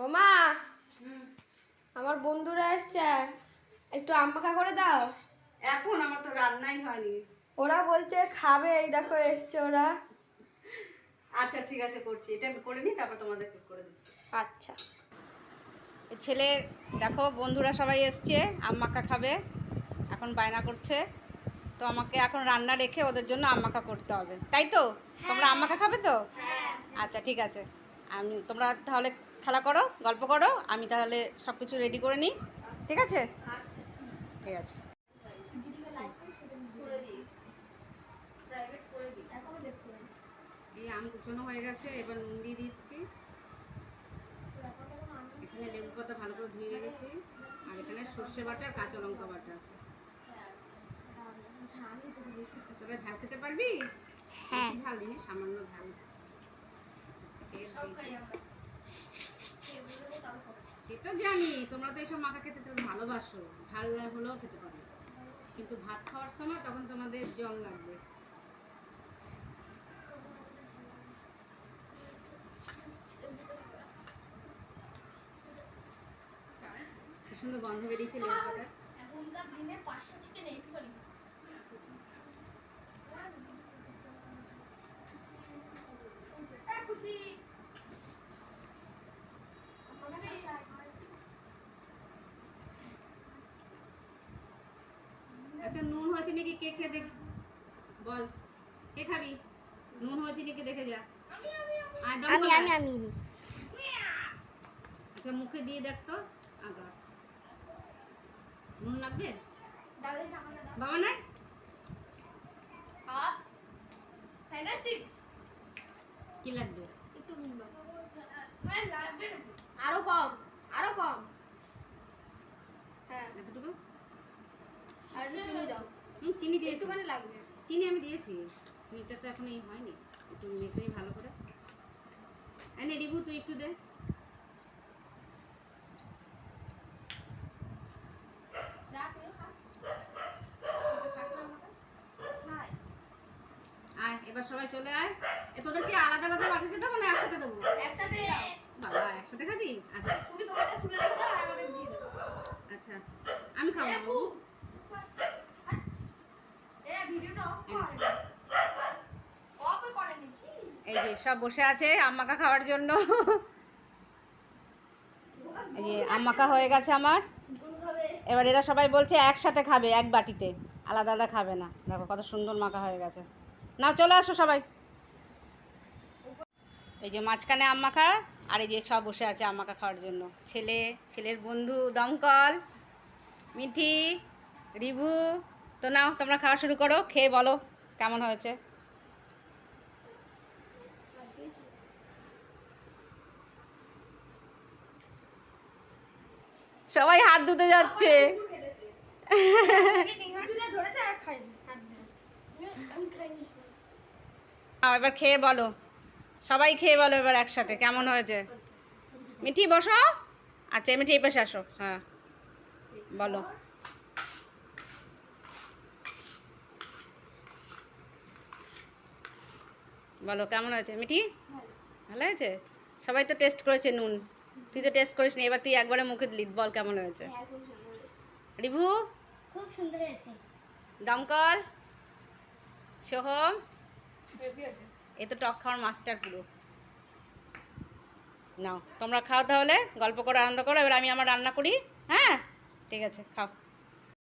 ও মা, আমার বন্ধুরা এসছে, একটু আম মাখা করে দাও। এখন আমার তো রান্নাই হয়নি। ওরা বলছে খাবে, এই দেখো এসছে ওরা। আচ্ছা ঠিক আছে, করছি, এটা করে নি, তারপর তোমাদের করে দিচ্ছি। আচ্ছা। ছেলে দেখো, বন্ধুরা সবাই এসছে, আম মাখা খাবে, এখন বায়না করছে। তো আমাকে এখন রান্না রেখে ওদের জন্য আম মাখা করতে হবে, তাই তো? তোমরা আম মাখা খাবে তো? আচ্ছা ঠিক আছে, তোমরা তাহলে খেলা করো, গল্প করো, আমি তাহলে সব কিছু রেডি করে নিই। ঠিক আছে? ঠিক আছে। এই আম কুচনো হয়ে গেছে, এবার নুন দিয়ে দিচ্ছি। এখানে লেবু পাতা ভালো করে ধুয়ে রেখেছি, আর এখানে সর্ষে বাটা আর কাঁচা লঙ্কা বাটা আছে। তোরা ঝাল খেতে পারবি? হ্যাঁ। ঝাল দিন, সামান্য ঝাল। সেটা জানি, তোমরা তো এইসব মাখা খেতে ভালোবাসো, ঝাল হলেও খেতে পারো, কিন্তু ভাত খাওয়ার সময় তখন তোমাদের জল লাগবে। কি সুন্দর গন্ধ বেরিয়েছে লেবু পাতার। এখনকার দিনে 500 চিকেন এইটু করি। খুশি। আচ্ছা, নুন হয়েছে নাকি কে খেয়ে দেখ, বল কে খাবি? নুন হয়েছে নাকি দেখে যা। আমি আমি আমি আচ্ছা, মুখে দিয়ে দেখ তো। আগা নুন লাগবে বাবা? নাই কি লাগবে? একটু নুন দাও। আরো কম, আরো কম। হ্যাঁ, এতটুকু। আর একটু চিনি দাও। চিনি দিয়েছি, একটুখানি লাগবে। চিনি আমি দিয়েছি, চিনিটা তো এখন এই হয়নি, একটু মেখে ভালো করে। এনে রিবু, তুই একটু দে। আয়, এবার সবাই চলে আয়। তোদেরকে আলাদা আলাদা বাটিতে দেবো না একসাথে দেবো? একসাথে দাও। বাবা, একসাথে খাবি? আচ্ছা তুমি তোমারটা তুলে রেখে দাও আর আমাদের দিয়ে দাও। আচ্ছা, আমি খাবো না বাবু। ভিডিওটা অফ কর। অফ করেনি কি? এই যে সব বসে আছে আম মাখা খাওয়ার জন্য। এই যে আম মাখা হয়ে গেছে আমার। এবার এরা সবাই বলছে একসাথে খাবে, এক বাটিতে, আলাদা আলাদা খাবে না। দেখো কত সুন্দর মাখা হয়ে গেছে। না, চলে আসো সবাই। এই যে মাঝখানে আম মাখা, আর এই যে সব বসে আছে আম মাখা খাওয়ার জন্য। ছেলের বন্ধু দমকল, মিঠি, রিভু। তো নাও, তোমরা খাওয়া শুরু করো, খেয়ে বলো কেমন হয়েছে। সবাই হাত ধুতে যাচ্ছে। এবার খেয়ে বলো, সবাই খেয়ে বলো এবার একসাথে কেমন হয়েছে। মিঠি বসো। আচ্ছা, মিঠি এই পাশে আসো। হ্যাঁ, বলো। বলো কেমন হয়েছে মিঠি? ভালো হয়েছে? সবাই তো টেস্ট করেছে নুন, তুই তো টেস্ট করিস নি, এবার তুই একবারে মুখে দিলি, বল কেমন হয়েছে। রিভু? খুব সুন্দর হয়েছে। দমকল, সোহম, এ তো টক খাওয়ার মাস্টার পুরো। নাও তোমরা খাও তাহলে, গল্প করো, আনন্দ করো, এবার আমি আমার রান্না করি। হ্যাঁ ঠিক আছে, খাও।